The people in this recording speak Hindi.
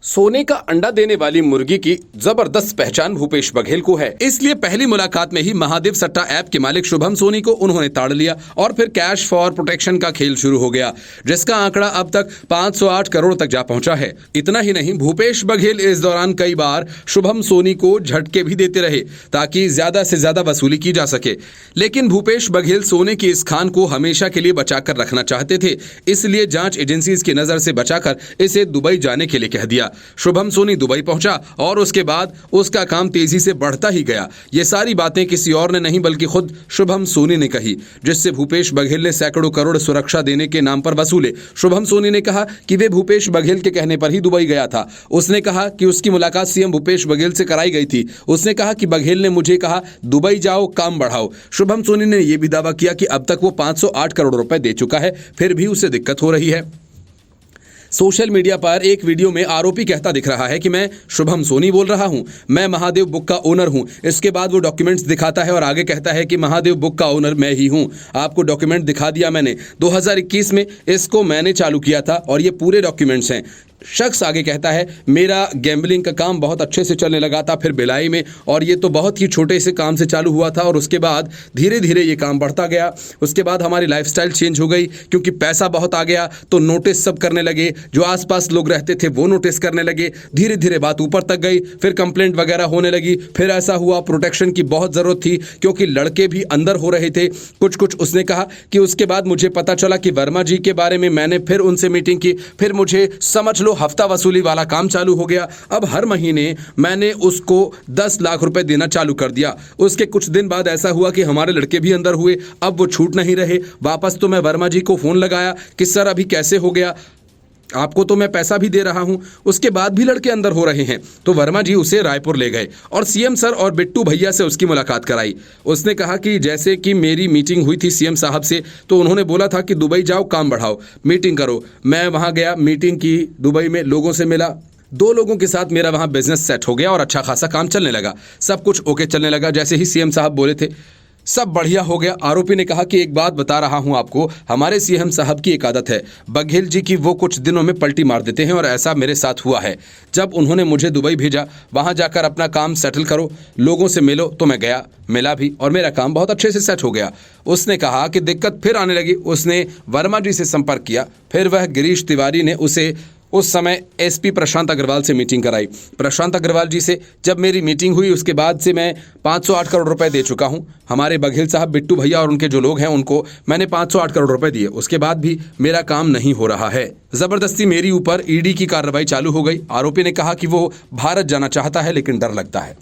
सोने का अंडा देने वाली मुर्गी की जबरदस्त पहचान भूपेश बघेल को है। इसलिए पहली मुलाकात में ही महादेव सट्टा ऐप के मालिक शुभम सोनी को उन्होंने ताड़ लिया और फिर कैश फॉर प्रोटेक्शन का खेल शुरू हो गया, जिसका आंकड़ा अब तक 508 करोड़ तक जा पहुंचा है। इतना ही नहीं, भूपेश बघेल इस दौरान कई बार शुभम सोनी को झटके भी देते रहे ताकि ज्यादा से ज्यादा वसूली की जा सके। लेकिन भूपेश बघेल सोने की इस खान को हमेशा के लिए बचाकर रखना चाहते थे, इसलिए जांच एजेंसीज की नजर से बचाकर इसे दुबई जाने के लिए कह दिया। शुभम सोनी दुबई पहुंचा और उसके बाद उसका काम तेजी से बढ़ता ही गया। ये सारी बातें किसी और ने नहीं बल्कि खुद शुभम सोनी ने कही, जिससे भूपेश बघेल ने सैकड़ों करोड़ सुरक्षा देने के नाम पर वसूले। शुभम सोनी ने कहा कि वे भूपेश बघेल के कहने पर ही दुबई गया था। उसने कहा कि उसकी मुलाकात सीएम भूपेश बघेल से कराई गई थी। उसने कहा कि बघेल ने मुझे कहा दुबई जाओ, काम बढ़ाओ। शुभम सोनी ने यह भी दावा किया कि अब तक वो 508 करोड़ रुपए दे चुका है, फिर भी उसे दिक्कत हो रही है। सोशल मीडिया पर एक वीडियो में आरोपी कहता दिख रहा है कि मैं शुभम सोनी बोल रहा हूं, मैं महादेव बुक का ओनर हूं। इसके बाद वो डॉक्यूमेंट्स दिखाता है और आगे कहता है कि महादेव बुक का ओनर मैं ही हूं। आपको डॉक्यूमेंट दिखा दिया मैंने, 2021 में इसको मैंने चालू किया था और ये पूरे डॉक्यूमेंट्स हैं। शख्स आगे कहता है मेरा गैम्बलिंग का काम बहुत अच्छे से चलने लगा था फिर भिलाई में, और ये तो बहुत ही छोटे से काम से चालू हुआ था और उसके बाद धीरे धीरे ये काम बढ़ता गया। उसके बाद हमारी लाइफस्टाइल चेंज हो गई क्योंकि पैसा बहुत आ गया तो नोटिस सब करने लगे, जो आसपास लोग रहते थे वो नोटिस करने लगे। धीरे धीरे बात ऊपर तक गई, फिर कंप्लेंट वगैरह होने लगी। फिर ऐसा हुआ प्रोटेक्शन की बहुत ज़रूरत थी क्योंकि लड़के भी अंदर हो रहे थे कुछ। उसने कहा कि उसके बाद मुझे पता चला कि वर्मा जी के बारे में मैंने फिर उनसे मीटिंग की, फिर मुझे समझ लो हफ्ता वसूली वाला काम चालू हो गया। अब हर महीने मैंने उसको 10 लाख रुपए देना चालू कर दिया। उसके कुछ दिन बाद ऐसा हुआ कि हमारे लड़के भी अंदर हुए, अब वो छूट नहीं रहे। वापस तो मैं वर्मा जी को फोन लगाया कि सर अभी कैसे हो गया, आपको तो मैं पैसा भी दे रहा हूं, उसके बाद भी लड़के अंदर हो रहे हैं। तो वर्मा जी उसे रायपुर ले गए और सीएम सर और बिट्टू भैया से उसकी मुलाकात कराई। उसने कहा कि जैसे कि मेरी मीटिंग हुई थी सीएम साहब से, तो उन्होंने बोला था कि दुबई जाओ, काम बढ़ाओ, मीटिंग करो। मैं वहां गया, मीटिंग की, दुबई में लोगों से मिला, 2 लोगों के साथ मेरा वहां बिजनेस सेट हो गया और अच्छा खासा काम चलने लगा। सब कुछ ओके चलने लगा जैसे ही सीएम साहब बोले थे, सब बढ़िया हो गया। आरोपी ने कहा कि एक बात बता रहा हूं आपको, हमारे सीएम साहब की एक आदत है बघेल जी की, वो कुछ दिनों में पलटी मार देते हैं और ऐसा मेरे साथ हुआ है। जब उन्होंने मुझे दुबई भेजा, वहां जाकर अपना काम सेटल करो, लोगों से मिलो, तो मैं गया, मिला भी और मेरा काम बहुत अच्छे से सेट हो गया। उसने कहा कि दिक्कत फिर आने लगी। उसने वर्मा जी से संपर्क किया, फिर वह गिरीश तिवारी ने उसे उस समय एसपी प्रशांत अग्रवाल से मीटिंग कराई। प्रशांत अग्रवाल जी से जब मेरी मीटिंग हुई, उसके बाद से मैं 508 करोड़ रुपए दे चुका हूं। हमारे बघेल साहब, बिट्टू भैया और उनके जो लोग हैं उनको मैंने 508 करोड़ रुपए दिए। उसके बाद भी मेरा काम नहीं हो रहा है। जबरदस्ती मेरी ऊपर ईडी की कार्रवाई चालू हो गई। आरोपी ने कहा कि वो भारत जाना चाहता है लेकिन डर लगता है।